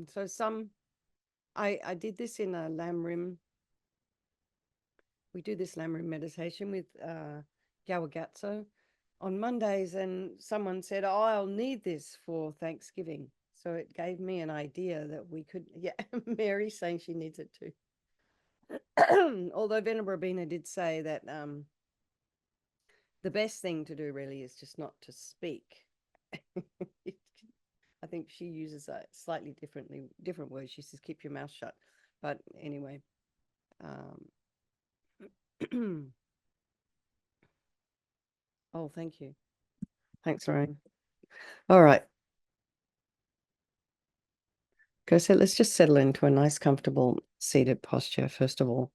So I did this in a lamb rim. We do this lamb rim meditation with Gawagatso on Mondays, and someone said, "Oh, I'll need this for Thanksgiving." So it gave me an idea that we could. Yeah, Mary's saying she needs it too. Although Venerable did say that the best thing to do really is just not to speak. I think she uses a slightly different word. She says, "Keep your mouth shut." But anyway, oh, thank you. Thanks, Lorraine. All right. Okay, so let's just settle into a nice, comfortable seated posture, first of all,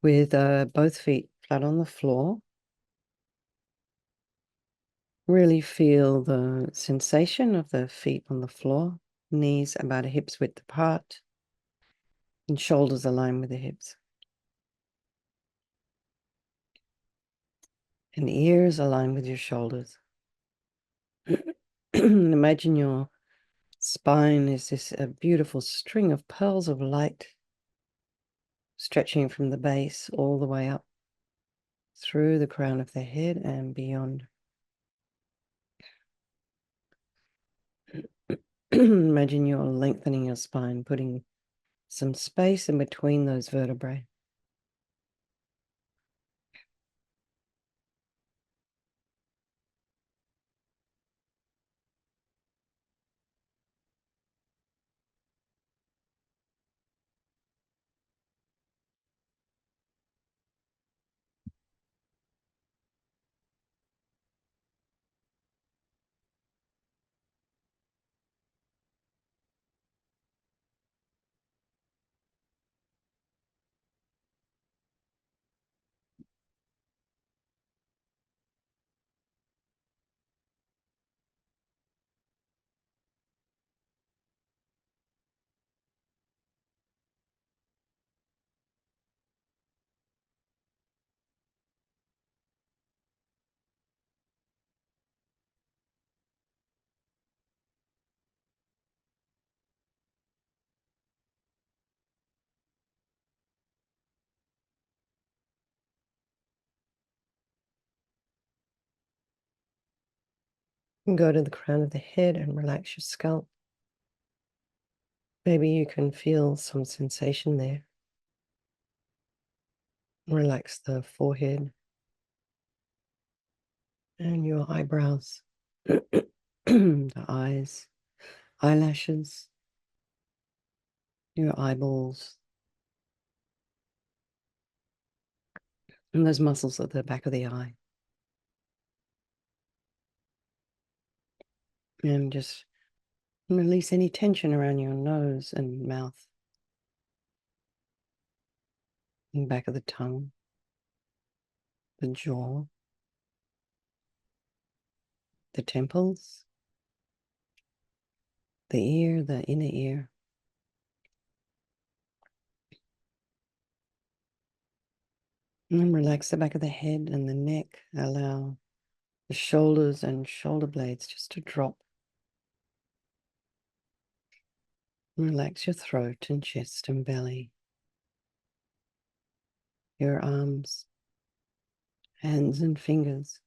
with both feet flat on the floor. Really feel the sensation of the feet on the floor, knees about a hip's width apart, and shoulders aligned with the hips. And ears aligned with your shoulders. Imagine your spine is this a beautiful string of pearls of light stretching from the base all the way up through the crown of the head and beyond. Imagine you're lengthening your spine, putting some space in between those vertebrae. And go to the crown of the head and relax your scalp. Maybe you can feel some sensation there. Relax the forehead and your eyebrows, the eyes, eyelashes, your eyeballs, and those muscles at the back of the eye. And just release any tension around your nose and mouth, and back of the tongue, the jaw, the temples, the ear, the inner ear. And then relax the back of the head and the neck. Allow the shoulders and shoulder blades just to drop. Relax your throat and chest and belly, your arms, hands and fingers,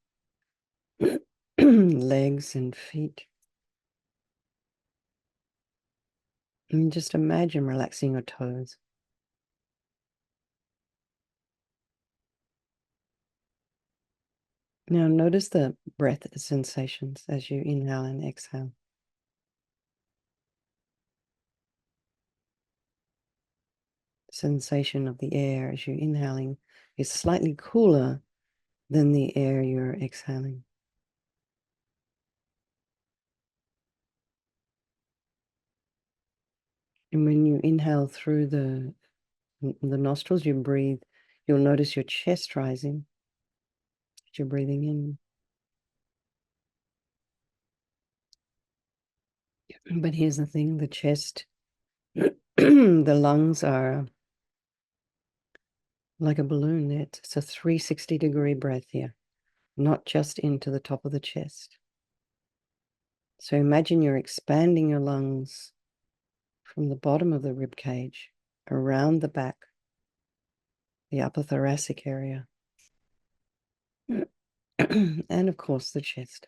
legs and feet. And just imagine relaxing your toes. Now notice the breath sensations as you inhale and exhale. Sensation of the air as you're inhaling is slightly cooler than the air you're exhaling. And when you inhale through the nostrils, you breathe, you'll notice your chest rising as you're breathing in. But here's the thing, the chest, the lungs are like a balloon. It's a 360-degree breath here, not just into the top of the chest. So imagine you're expanding your lungs from the bottom of the rib cage, around the back, the upper thoracic area, and of course the chest.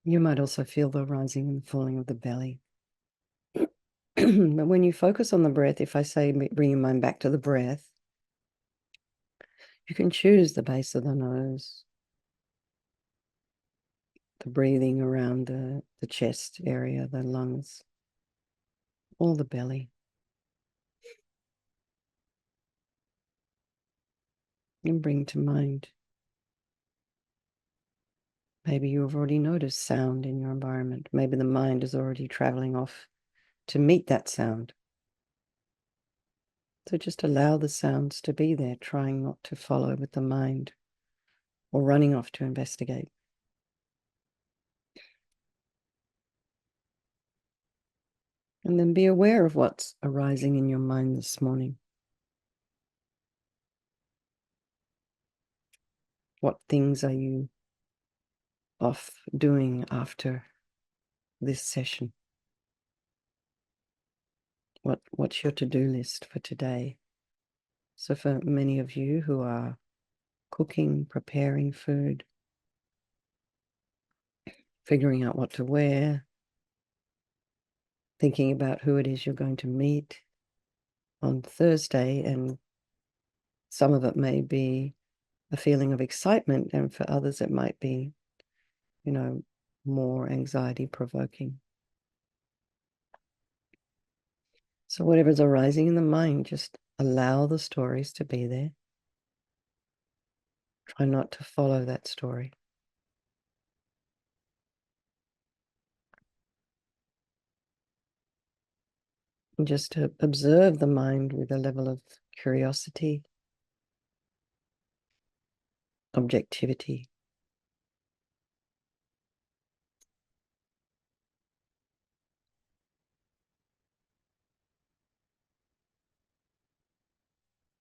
You might also feel the rising and falling of the belly. But when you focus on the breath, if I say bring your mind back to the breath, you can choose the base of the nose, the breathing around the chest area, the lungs, or the belly. And bring to mind. Maybe you've already noticed sound in your environment. Maybe the mind is already traveling off to meet that sound. So just allow the sounds to be there, trying not to follow with the mind or running off to investigate. And then be aware of what's arising in your mind this morning. What things are you off doing after this session? What's your to-do list for today? So for many of you who are cooking, preparing food, figuring out what to wear, thinking about who it is you're going to meet on Thursday, and some of it may be a feeling of excitement, and for others it might be, more anxiety provoking. So whatever's arising in the mind, just allow the stories to be there. Try not to follow that story. And just to observe the mind with a level of curiosity, objectivity.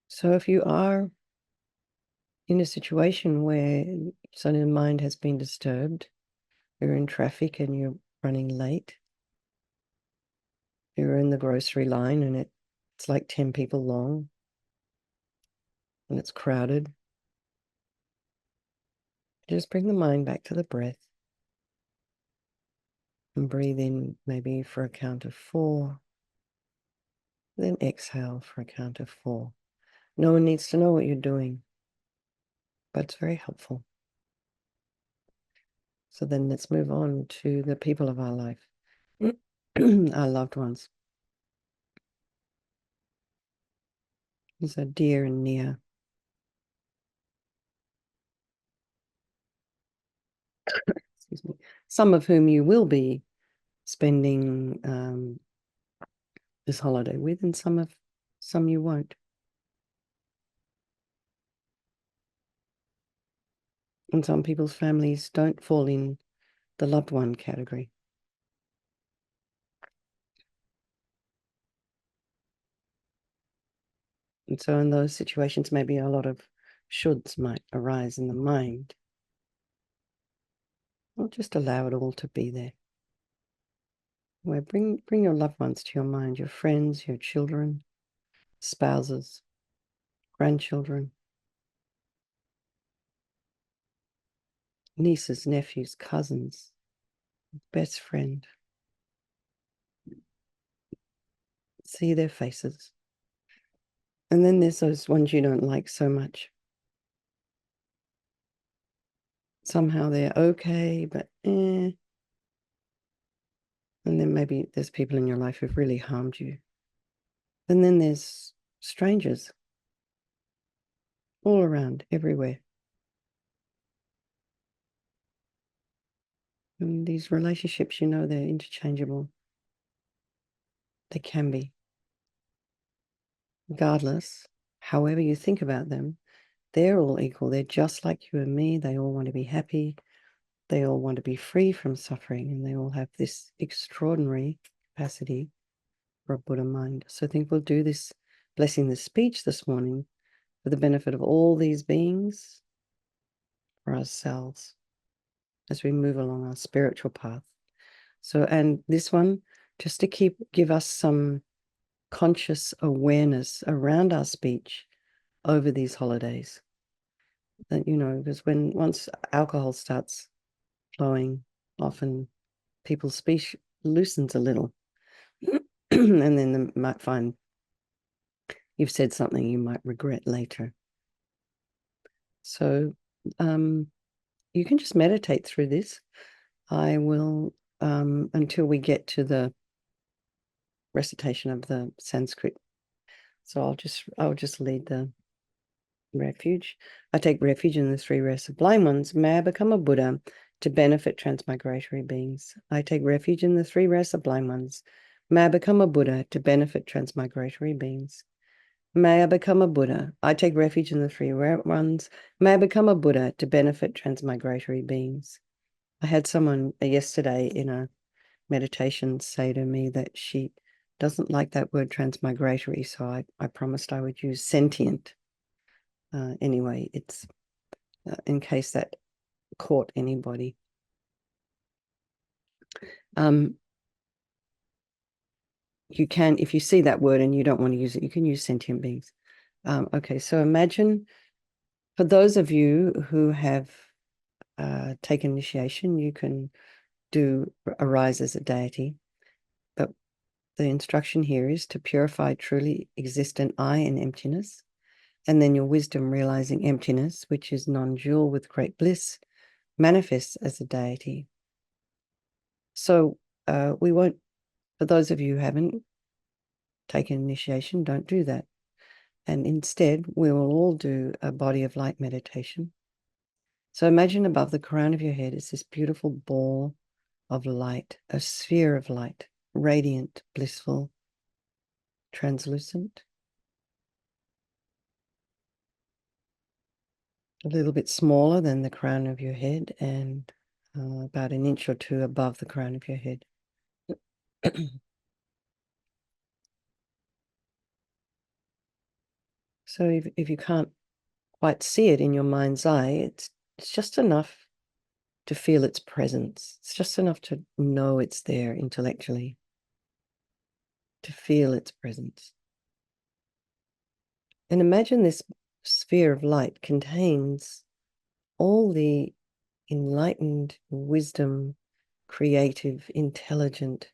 So if you are in a situation where suddenly mind has been disturbed, you're in traffic and you're running late, you're in the grocery line and it's like 10 people long and it's crowded, just bring the mind back to the breath and breathe in maybe for a count of 4, then exhale for a count of 4. No one needs to know what you're doing, but it's very helpful. So then let's move on to the people of our life, our loved ones. These are dear and near. Excuse me. Some of whom you will be spending this holiday with, and some you won't. And some people's families don't fall in the loved one category. And so in those situations, maybe a lot of shoulds might arise in the mind. Or just allow it all to be there. Where bring your loved ones to your mind, your friends, your children, spouses, grandchildren, nieces, nephews, cousins, best friend. See their faces. And then there's those ones you don't like so much. Somehow they're okay, but maybe there's people in your life who've really harmed you. And then there's strangers all around, everywhere. And these relationships, you know, they're interchangeable. They can be. Regardless, however you think about them, they're all equal. They're just like you and me. They all want to be happy. They all want to be free from suffering. And they all have this extraordinary capacity for a Buddha mind. So I think we'll do this, blessing the speech this morning, for the benefit of all these beings, for ourselves, as we move along our spiritual path. So, and this one, just to give us some conscious awareness around our speech over these holidays. That, you know, because once alcohol starts flowing, often people's speech loosens a little. And then they might find you've said something you might regret later. So you can just meditate through this. I will, until we get to the recitation of the Sanskrit. So I'll just lead the refuge. I take refuge in the three rare sublime ones. May I become a Buddha to benefit transmigratory beings. I take refuge in the three rare sublime ones. May I become a Buddha to benefit transmigratory beings. May I become a Buddha. I take refuge in the three rare ones. May I become a Buddha to benefit transmigratory beings. I had someone yesterday in a meditation say to me that she doesn't like that word transmigratory, so I promised I would use sentient. Anyway, it's in case that caught anybody. You can, if you see that word and you don't want to use it, you can use sentient beings. Okay, so imagine, for those of you who have taken initiation, you can do arise as a deity. But the instruction here is to purify truly existent I and emptiness. And then your wisdom realizing emptiness, which is non-dual with great bliss, manifests as a deity. So we won't, for those of you who haven't taken initiation, don't do that. And instead, we will all do a body of light meditation. So imagine above the crown of your head is this beautiful ball of light, a sphere of light, radiant, blissful, translucent, a little bit smaller than the crown of your head and about an inch or two above the crown of your head. So if you can't quite see it in your mind's eye, it's just enough to feel its presence. It's just enough to know it's there intellectually, to feel its presence. And imagine this sphere of light contains all the enlightened wisdom, creative, intelligent,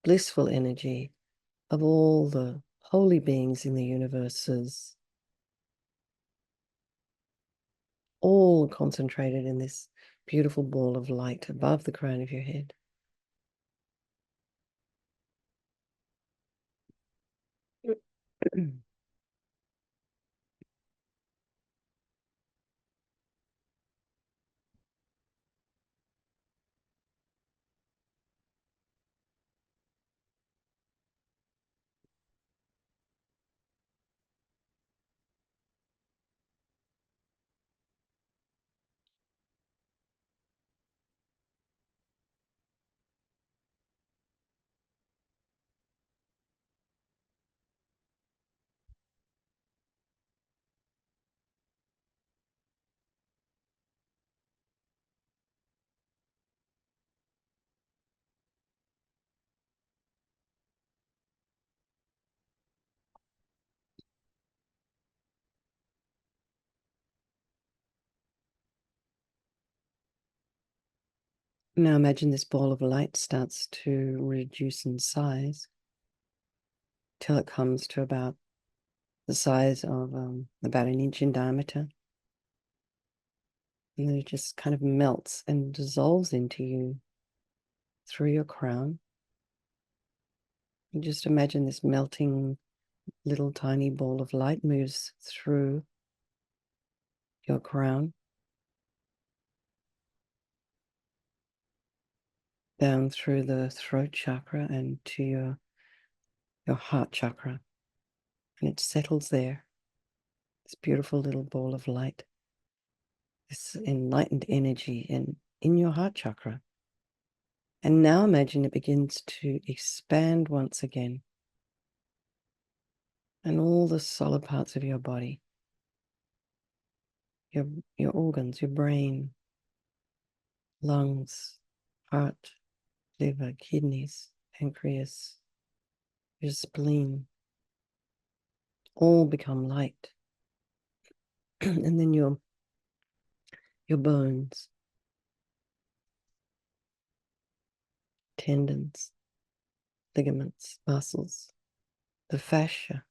blissful energy of all the holy beings in the universes, all concentrated in this beautiful ball of light above the crown of your head. Now imagine this ball of light starts to reduce in size till it comes to about the size of about an inch in diameter. And then it just kind of melts and dissolves into you. through your crown. And just imagine this melting little tiny ball of light moves through your crown, down through the throat chakra and to your heart chakra. And it settles there, this beautiful little ball of light, this enlightened energy in your heart chakra. And now imagine it begins to expand once again. And all the solid parts of your body, your organs, your brain, lungs, heart, liver, kidneys, pancreas, your spleen, all become light. And then your bones, tendons, ligaments, muscles, the fascia,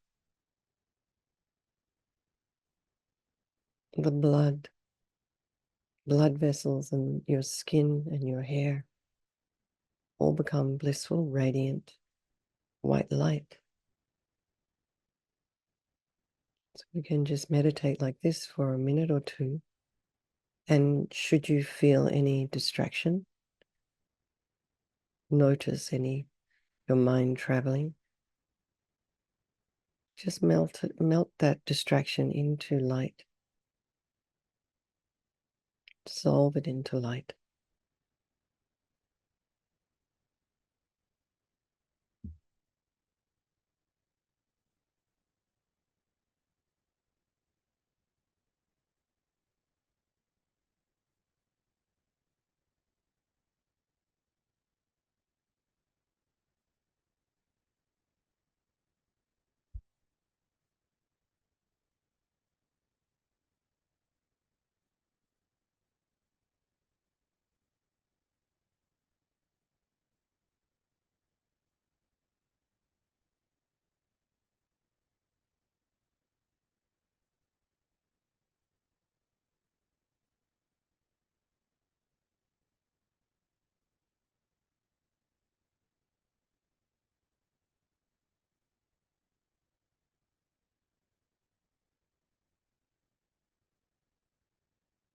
the blood vessels, and your skin and your hair all become blissful, radiant, white light. So we can just meditate like this for a minute or two. And should you feel any distraction, notice your mind traveling, just melt that distraction into light. Dissolve it into light.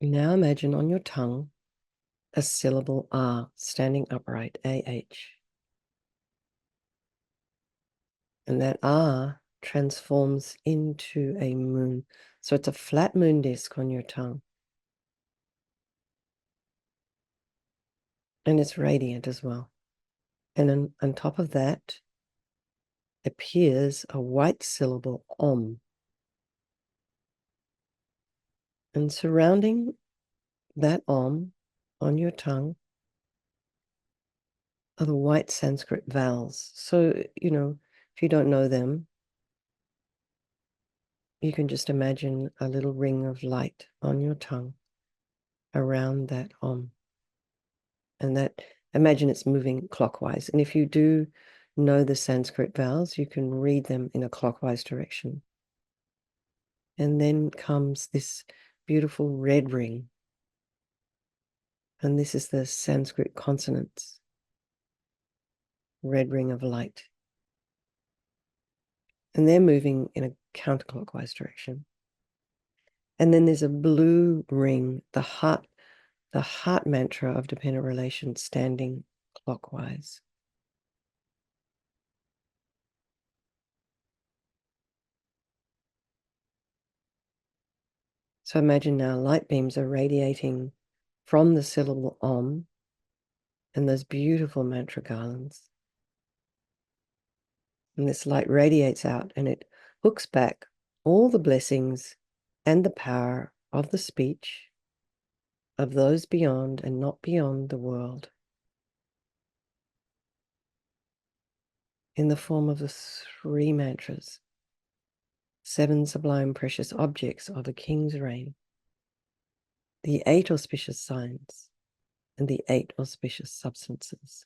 Now imagine on your tongue a syllable R standing upright, AH. And that R transforms into a moon. So it's a flat moon disk on your tongue. And it's radiant as well. And on top of that appears a white syllable, Om. And surrounding that Om on your tongue are the white Sanskrit vowels. So, if you don't know them, you can just imagine a little ring of light on your tongue around that Om. And imagine it's moving clockwise. And if you do know the Sanskrit vowels, you can read them in a clockwise direction. And then comes this beautiful red ring. And this is the Sanskrit consonants. Red ring of light. And they're moving in a counterclockwise direction. And then there's a blue ring, the heart mantra of dependent relations, standing clockwise. So imagine now light beams are radiating from the syllable Om and those beautiful mantra garlands. And this light radiates out and it hooks back all the blessings and the power of the speech of those beyond and not beyond the world in the form of the 3 mantras, 7 sublime precious objects of a king's reign, the 8 auspicious signs, and the 8 auspicious substances.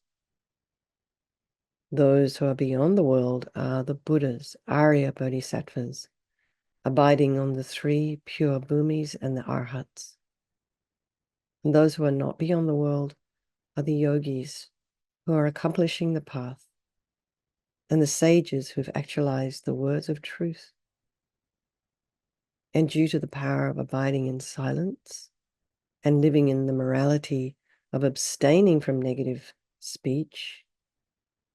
Those who are beyond the world are the Buddhas, Arya Bodhisattvas, abiding on the 3 pure bhumis and the Arhats. And those who are not beyond the world are the yogis who are accomplishing the path, and the sages who've actualized the words of truth. And due to the power of abiding in silence and living in the morality of abstaining from negative speech,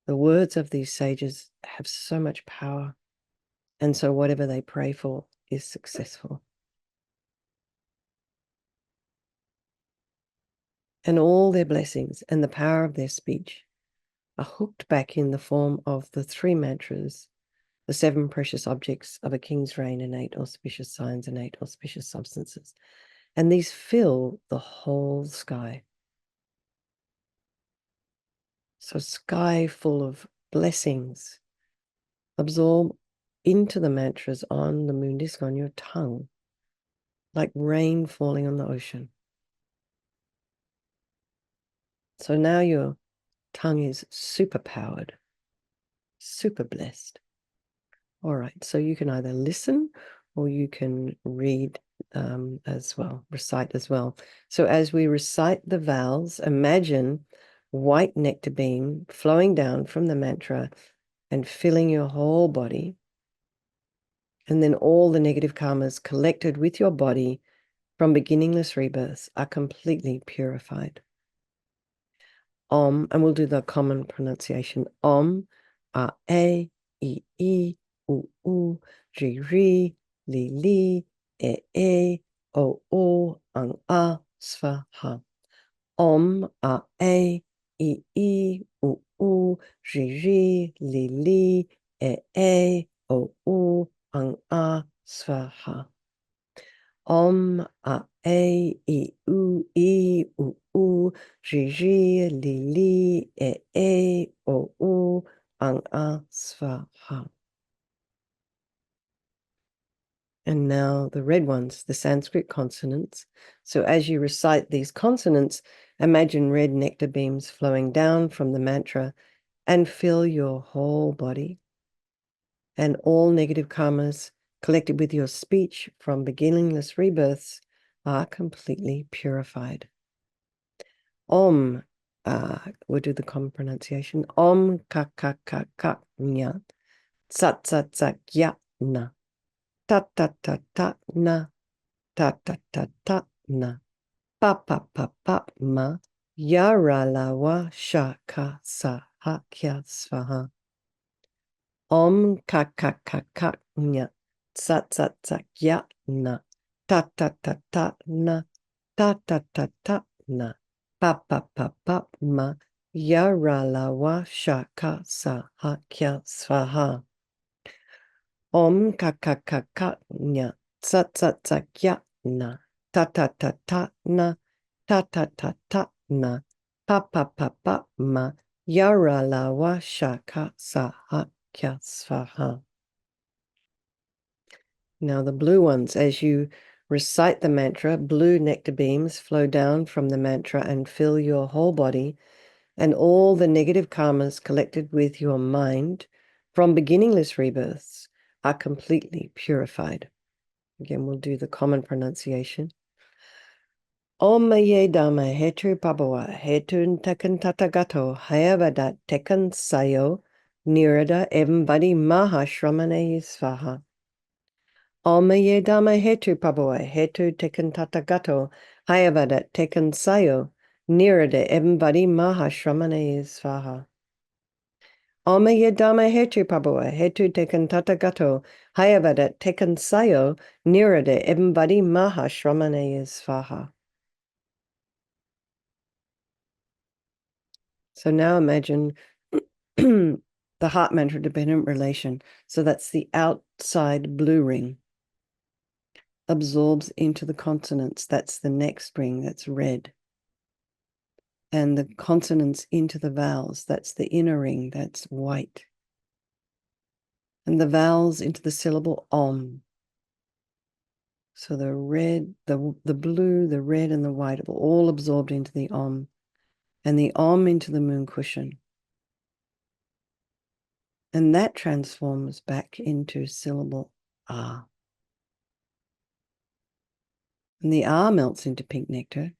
the words of these sages have so much power. And so whatever they pray for is successful. And all their blessings and the power of their speech are hooked back in the form of the 3 mantras, the 7 precious objects of a king's reign and 8 auspicious signs and 8 auspicious substances. And these fill the whole sky. So sky full of blessings. Absorb into the mantras on the moon disc on your tongue, like rain falling on the ocean. So now your tongue is super powered, super blessed. All right, so you can either listen or you can read as well, recite as well. So as we recite the vowels, imagine white nectar beam flowing down from the mantra and filling your whole body. And then all the negative karmas collected with your body from beginningless rebirths are completely purified. Om, and we'll do the common pronunciation. Om, A, I, U, Ri, Ri, Li, E, O, Ang, Svaha. Om, A, I, U, Ri, Li, E, O, Ang, Svaha. Om, I, U, Ri, Li, E, O, Ang, Svaha. And now the red ones, the Sanskrit consonants. So as you recite these consonants, imagine red nectar beams flowing down from the mantra and fill your whole body. And all negative karmas collected with your speech from beginningless rebirths are completely purified. Om, we'll do the common pronunciation. Om ka nya, tsat tsat tsat ya na, ta ta ta ta na, ta ta ta ta na, pa ma, yara la wa sha ka sa ha kya svaha. Om ka nya, tsat tsat tsat ya na, ta ta ta ta na, ta ta ta ta na, pa ma, yara la wa sha ka sa ha kya svaha. Om ka nya, tsat tsat tsat ya na, ta ta ta ta na, ta ta ta ta na, pa ma, yara la wa sha ka sa ha kya svaha. Now the blue ones, as you recite the mantra, blue nectar beams flow down from the mantra and fill your whole body, and all the negative karmas collected with your mind from beginningless rebirths are completely purified. Again, we'll do the common pronunciation. Om ye dhamma hetu pabhawa hetun tekan tatagato hayavadat tekan sayo nirada evam vadi mahashramane svaha. Om ye dhamma hetu pabhawa hetu tekan tatagato hayavadat tekan sayo nirada evam vadi mahashramane svaha. Om ye dhamma hetu pabhawa hetu tekan tatagato hayavadat tekan sayo nirada evam vadi mahashramane svaha. So now imagine the heart mantra dependent relation. So that's the outside blue ring. Absorbs into the consonants. That's the next ring, that's red. And the consonants into the vowels. That's the inner ring, that's white. And the vowels into the syllable om. So the red, the blue, the red, and the white are all absorbed into the om. And the om into the moon cushion. And that transforms back into syllable ah. And the ah melts into pink nectar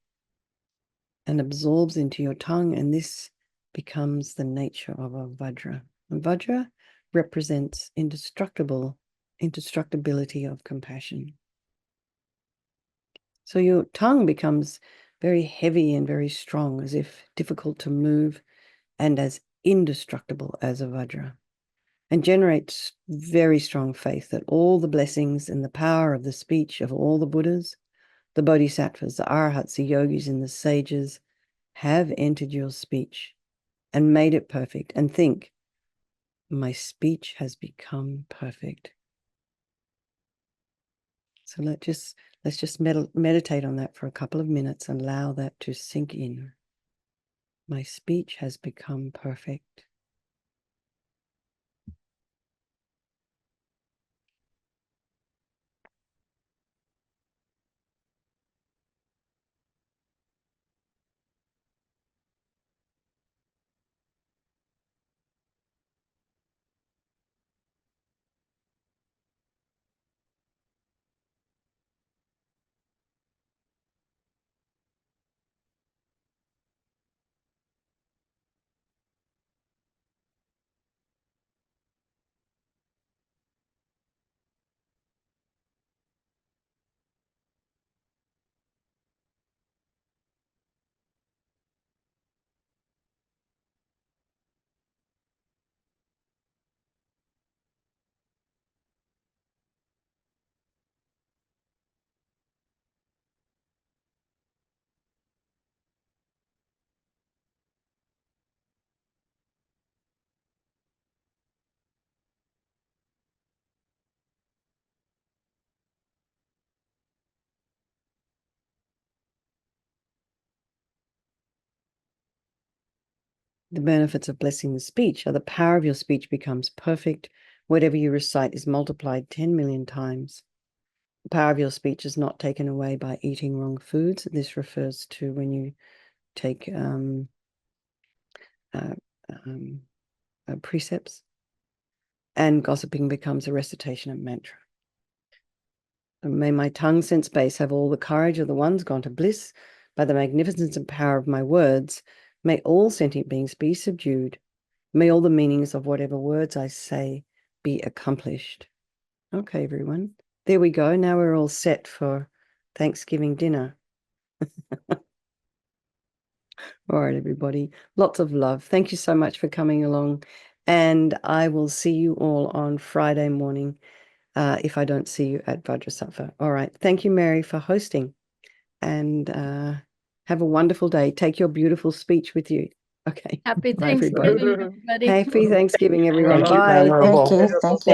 and absorbs into your tongue. And this becomes the nature of a Vajra. And Vajra represents indestructibility of compassion. So your tongue becomes very heavy and very strong, as if difficult to move, and as indestructible as a Vajra, and generates very strong faith that all the blessings and the power of the speech of all the Buddhas, the Bodhisattvas, the Arhats, the yogis, and the sages have entered your speech and made it perfect. And think, my speech has become perfect. So let's just meditate on that for a couple of minutes and allow that to sink in. My speech has become perfect. The benefits of blessing the speech are the power of your speech becomes perfect. Whatever you recite is multiplied 10 million times. The power of your speech is not taken away by eating wrong foods. This refers to when you take precepts, and gossiping becomes a recitation of mantra. And may my tongue, sense, base have all the courage of the ones gone to bliss by the magnificence and power of my words. May all sentient beings be subdued. May all the meanings of whatever words I say be accomplished. Okay, everyone. There we go. Now we're all set for Thanksgiving dinner. All right, everybody. Lots of love. Thank you so much for coming along. And I will see you all on Friday morning if I don't see you at Vajrasattva. All right. Thank you, Mary, for hosting. And have a wonderful day. Take your beautiful speech with you. Okay. Happy Bye, everybody. Thanksgiving, everybody. Happy Thanksgiving, everyone. Thank you, Bye. Venerable. Thank you. Thank you.